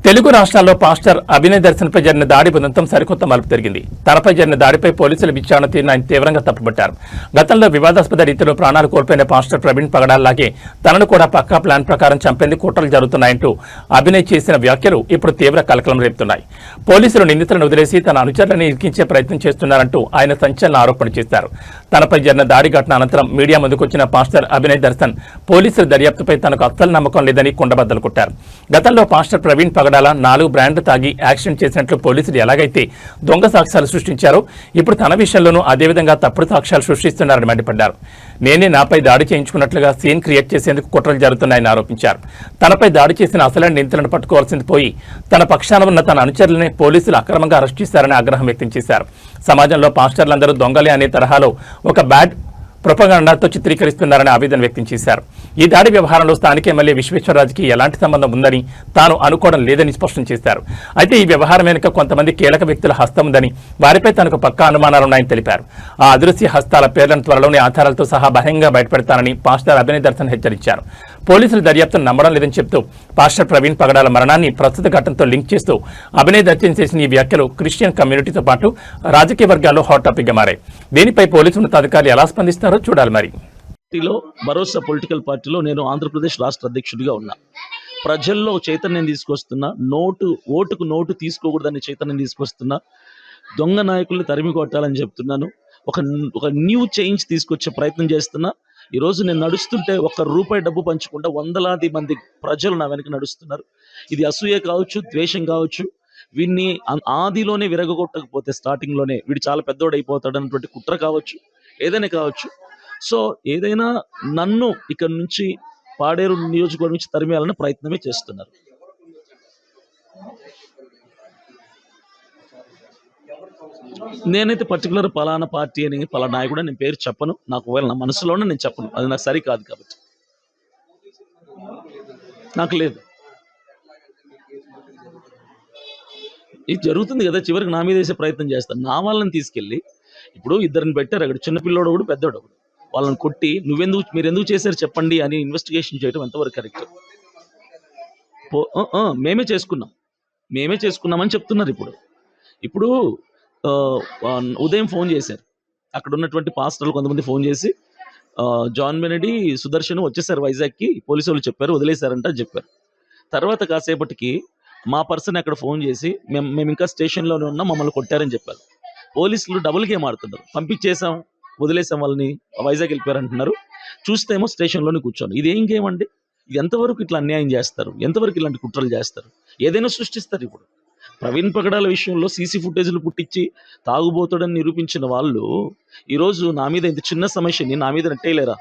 తెలుగు రాష్ట్రాల్లో పాస్టర్ అభినయ్ దర్శన్పై జరిగిన దాడి ఉదంతం సరికొత్త మలుపు తిరిగింది. తనపై జరిగిన దాడిపై పోలీసుల విచారణ తీరును ఆయన తీవ్రంగా తప్పుపట్టారు. గతంలో వివాదాస్పద రీతిలో ప్రాణాలు కోల్పోయిన పాస్టర్ ప్రవీణ్ పగడాల్లాగే తనను కూడా పక్కా ప్లాన్ ప్రకారం చంపేందుకు కుట్రలు జరుగుతున్నాయంటూ అభినయ్ చేసిన వ్యాఖ్యలు ఇప్పుడు తీవ్ర కలకలం రేపుతున్నాయి. పోలీసులు నిందితులను వదిలేసి తన అనుచరులను ఇరికించే ప్రయత్నం చేస్తున్నారంటూ ఆయన సంచలన ఆరోపణ చేశారు. తనపై జరిగిన దాడి ఘటన అనంతరం మీడియా ముందుకొచ్చిన పాస్టర్ అభినయ్ దర్శన్ పోలీసుల దర్యాప్తుపై తనకు అస్సలు నమ్మకం లేదని కుండబద్దలు కొట్టారు. గతంలో పాస్టర్ ప్రవీణ్ పగడాల 4 బ్రాండ్లు తాగి యాక్సిడెంట్ చేసినట్లు పోలీసులు ఎలాగైతే దొంగ సాక్ష్యాలు సృష్టించారో ఇప్పుడు తన విషయంలోనూ అదేవిధంగా తప్పుడు సాక్ష్యాలు సృష్టిస్తున్నారని మండిపడ్డారు. నేనే నాపై దాడి చేయించుకున్నట్లుగా సీన్ క్రియేట్ చేసేందుకు కుట్రలు జరుగుతున్నాయని ఆరోపించారు. తనపై దాడి చేసిన అసలైన నిందితులను పట్టుకోవాల్సింది పోయి తన పక్షాన ఉన్న తన అనుచరులనే పోలీసులు అక్రమంగా అరెస్ట్ చేశారని ఆగ్రహం వ్యక్తం చేశారు. సమాజంలో పాస్టర్లందరూ దొంగలే అనే తరహాలో ఒక బ్యాడ్ ప్రొపగండాతో చిత్రీకరిస్తున్నారని ఆవేదన వ్యక్తం చేశారు. ఈ దాడి వ్యవహారంలో స్థానిక ఎమ్మెల్యే విశ్వేశ్వరరాజుకి ఎలాంటి సంబంధం ఉందని తాను అనుకోవడం లేదని స్పష్టం చేశారు. అయితే ఈ వ్యవహారం వెనుక కొంతమంది కీలక వ్యక్తుల హస్తం ఉందని, వారిపై తనకు పక్కా అనుమానాలున్నాయని తెలిపారు. ఆ అదృశ్య హస్తాల పేర్లను త్వరలోని ఆధారాలతో సహా బహిరంగంగా బయటపెడతానని పాస్టర్ అభినయ్ దర్శన్ హెచ్చరించారు. పోలీసులు దర్యాప్తును నమ్మడం లేదని చెప్తూ పాస్టర్ ప్రవీణ్ పగడాల మరణాన్ని ప్రస్తుత ఘటనతో లింక్ చేస్తూ అభినయ్ దర్శన్ చేసిన ఈ వ్యాఖ్యలు క్రిస్టియన్ కమ్యూనిటీతో పాటు రాజకీయ వర్గాల్లో హాట్ టాపిక్ గా మారాయి. దీనిపై పోలీసు ఉన్నతాధికారులు ఎలా స్పందిస్తారు చూడాలి. మరి భరోసా పొలిటికల్ పార్టీలో నేను ఆంధ్రప్రదేశ్ రాష్ట్ర అధ్యక్షుడిగా ఉన్నా. ప్రజల్లో చైతన్యం తీసుకొస్తున్నా, ఓటుకు నోటు తీసుకోకూడదని చైతన్యం తీసుకొస్తున్నా, దొంగ నాయకుల్ని తరిమి కొట్టాలని చెప్తున్నాను. ఒక న్యూ చేంజ్ తీసుకొచ్చే ప్రయత్నం చేస్తున్నా. ఈరోజు నేను నడుస్తుంటే ₹1 డబ్బు పంచకుండా వందలాది మంది ప్రజలు నా వెనక నడుస్తున్నారు. ఇది అసూయ కావచ్చు, ద్వేషం కావచ్చు. వీడిని ఆదిలోనే విరగొట్టకపోతే స్టార్టింగ్లోనే వీడు చాలా పెద్దోడైపోతాడు అన్నటువంటి కుట్ర కావచ్చు, ఏదైనా కావచ్చు. సో ఏదైనా నన్ను ఇక్కడ నుంచి పాడేరు నియోజకవర్గం నుంచి తరిమేయాలన్న ప్రయత్నమే చేస్తున్నారు. నేనైతే పర్టికులర్ పలానా పార్టీ అని పలానా నాయకుడు నేను పేరు చెప్పను. నాకు ఒకవేళ నా మనసులోనే నేను చెప్పను, అది నాకు సరికాదు కాబట్టి నాకు లేదు. ఇది జరుగుతుంది కదా, చివరికి నా మీద వేసే ప్రయత్నం చేస్తాను. నా వాళ్ళని తీసుకెళ్ళి ఇప్పుడు ఇద్దరిని పెట్టారు అక్కడ, చిన్నపిల్లోడు ఒకడు, పెద్దోడు ఒకడు. వాళ్ళని కొట్టి మీరెందుకు చేశారు చెప్పండి అని ఇన్వెస్టిగేషన్ చేయడం ఎంతవరకు కరెక్ట్? మేమే చేసుకున్నామని చెప్తున్నారు. ఇప్పుడు ఉదయం ఫోన్ చేశారు, అక్కడ ఉన్నటువంటి పాస్టర్లు కొంతమంది ఫోన్ చేసి జాన్ బెనెడీ, సుదర్శన్ వచ్చేసారు వైజాగ్కి, పోలీసు వాళ్ళు చెప్పారు వదిలేశారంట అని చెప్పారు. తర్వాత కాసేపటికి మా పర్సన్ అక్కడ ఫోన్ చేసి మేము ఇంకా స్టేషన్లోనే ఉన్నాం, మమ్మల్ని కొట్టారని చెప్పారు. పోలీసులు డబుల్ గేమ్ ఆడుతున్నారు. పంపించేసాం, వదిలేసాం, వాళ్ళని వైజాగ్ వెళ్ళిపోయారు అంటున్నారు. చూస్తేమో స్టేషన్లోనే కూర్చోను. ఇది ఏం గేమ్ అండి? ఇది ఎంతవరకు ఇట్లా అన్యాయం చేస్తారు? ఎంతవరకు ఇలాంటి కుట్రలు చేస్తారు? ఏదైనా సృష్టిస్తారు. ఇప్పుడు ప్రవీణ్ పగడాల విషయంలో సీసీ ఫుటేజ్లు పుట్టించి తాగుబోతాడని నిరూపించిన వాళ్ళు ఈరోజు నా మీద ఇంత చిన్న సమస్యని నా మీద నెట్టేయలేరా?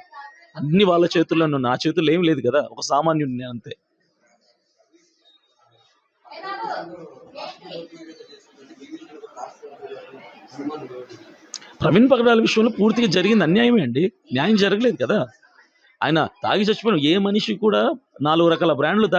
అన్ని వాళ్ళ చేతుల్లో, నా చేతుల్లో ఏం లేదు కదా, ఒక సామాన్యుడిని అంతే. ప్రవీణ్ పగడాల విషయంలో పూర్తిగా జరిగింది అన్యాయమే అండి, న్యాయం జరగలేదు కదా. ఆయన తాగి చచ్చిపోయిన ఏ మనిషి కూడా 4 రకాల బ్రాండ్లు తాగి